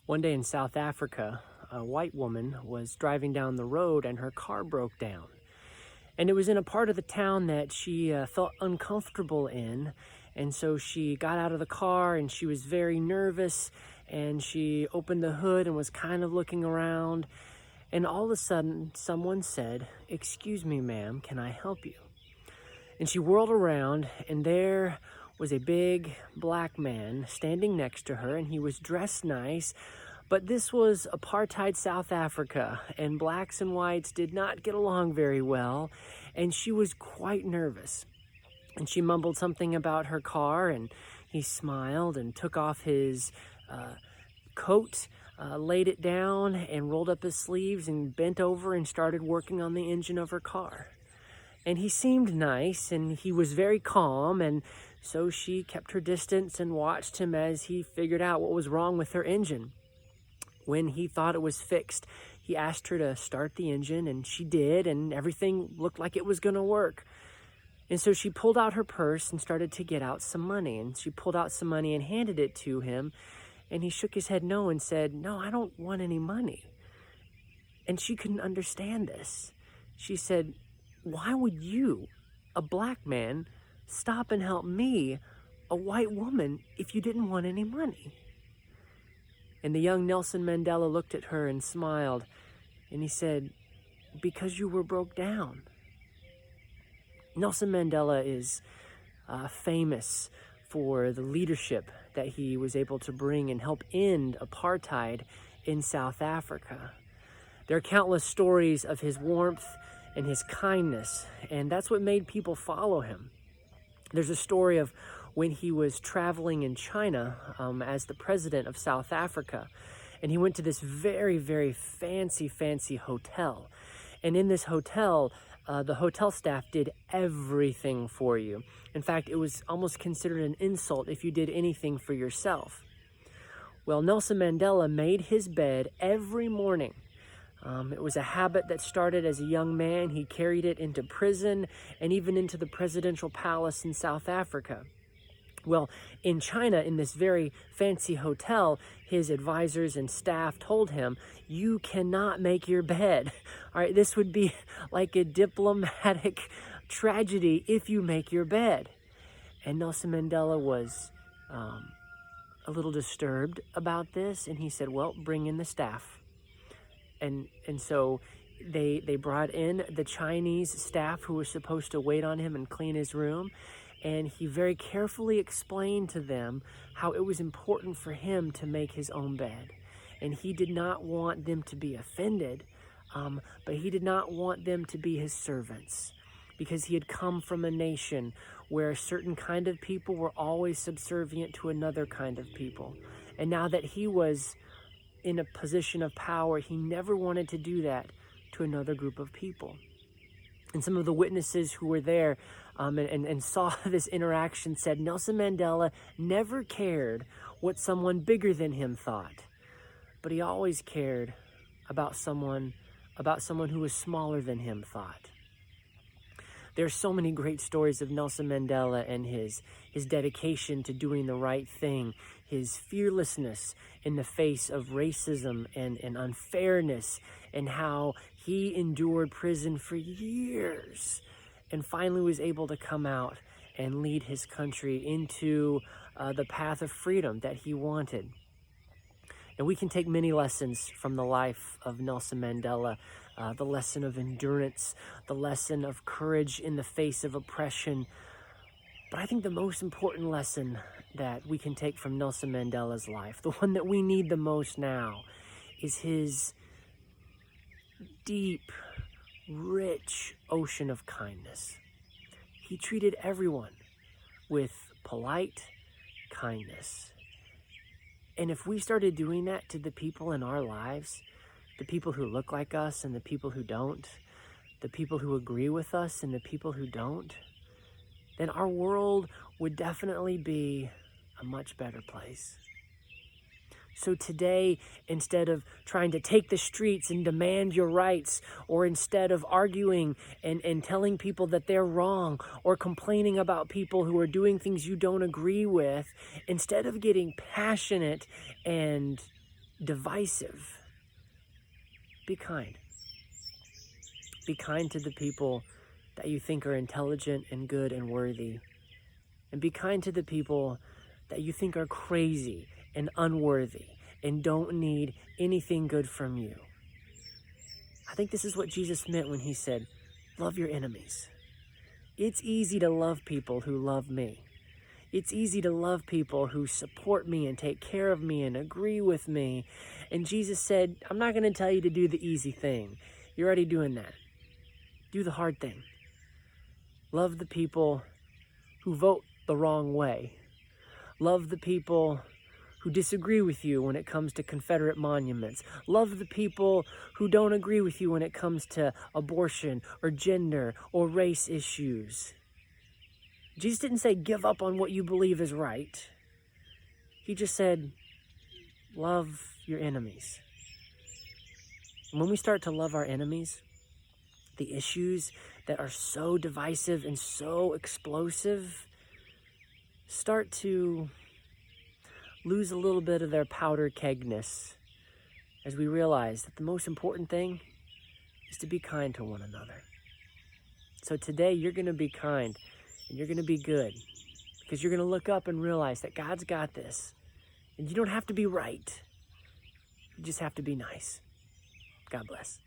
One day in South Africa, a white woman was driving down the road and her car broke down. And it was in a part of the town that she felt uncomfortable in. And so she got out of the car and she was very nervous, and she opened the hood and was kind of looking around. And all of a sudden, someone said, "Excuse me, ma'am, can I help you?" And she whirled around, and there was a big black man standing next to her, and he was dressed nice. But this was apartheid South Africa, and blacks and whites did not get along very well, and she was quite nervous. And she mumbled something about her car, and he smiled and took off his coat, laid it down, and rolled up his sleeves and bent over and started working on the engine of her car. And he seemed nice, and he was very calm, and so she kept her distance and watched him as he figured out what was wrong with her engine. When he thought it was fixed, he asked her to start the engine, and she did, and everything looked like it was going to work. And so she pulled out her purse and started to get out some money, and she pulled out some money and handed it to him, and he shook his head no and said, "No, I don't want any money." And she couldn't understand this. She said, "Why would you, a black man, stop and help me, a white woman, if you didn't want any money?" And the young Nelson Mandela looked at her and smiled, and he said, "Because you were broke down." Nelson Mandela is famous for the leadership that he was able to bring and help end apartheid in South Africa. There are countless stories of his warmth and his kindness, and that's what made people follow him. There's a story of when he was traveling in China as the president of South Africa, and he went to this very, very fancy hotel. And in this hotel, the hotel staff did everything for you. In fact, it was almost considered an insult if you did anything for yourself. Well, Nelson Mandela made his bed every morning. It was a habit that started as a young man. He carried it into prison and even into the presidential palace in South Africa. Well, in China, in this very fancy hotel, his advisors and staff told him, "You cannot make your bed." All right, this would be like a diplomatic tragedy if you make your bed. And Nelson Mandela was a little disturbed about this, and he said, "Well, bring in the staff." And so they brought in the Chinese staff who were supposed to wait on him and clean his room. And he very carefully explained to them how it was important for him to make his own bed. And he did not want them to be offended, but he did not want them to be his servants, because he had come from a nation where a certain kind of people were always subservient to another kind of people. And now that he was in a position of power, he never wanted to do that to another group of people. And some of the witnesses who were there and saw this interaction said Nelson Mandela never cared what someone bigger than him thought, but he always cared about someone who was smaller than him thought. There are so many great stories of Nelson Mandela and his dedication to doing the right thing, his fearlessness in the face of racism and unfairness, and how he endured prison for years and finally was able to come out and lead his country into the path of freedom that he wanted. And we can take many lessons from the life of Nelson Mandela, the lesson of endurance, the lesson of courage in the face of oppression. But I think the most important lesson that we can take from Nelson Mandela's life, the one that we need the most now, is his deep, rich ocean of kindness. He treated everyone with polite kindness. And if we started doing that to the people in our lives, the people who look like us and the people who don't, the people who agree with us and the people who don't, then our world would definitely be a much better place. So today, instead of trying to take the streets and demand your rights, or instead of arguing and telling people that they're wrong, or complaining about people who are doing things you don't agree with, instead of getting passionate and divisive, be kind. Be kind to the people that you think are intelligent and good and worthy. And be kind to the people that you think are crazy and unworthy and don't need anything good from you. I think this is what Jesus meant when he said, love your enemies. It's easy to love people who love me. It's easy to love people who support me and take care of me and agree with me. And Jesus said, I'm not going to tell you to do the easy thing. You're already doing that. Do the hard thing. Love the people who vote the wrong way. Love the people who disagree with you when it comes to Confederate monuments. Love the people who don't agree with you when it comes to abortion or gender or race issues. Jesus didn't say give up on what you believe is right. He just said love your enemies. And when we start to love our enemies, the issues that are so divisive and so explosive start to lose a little bit of their powder kegness as we realize that the most important thing is to be kind to one another. So today you're going to be kind and you're going to be good because you're going to look up and realize that God's got this. And you don't have to be right. You just have to be nice. God bless.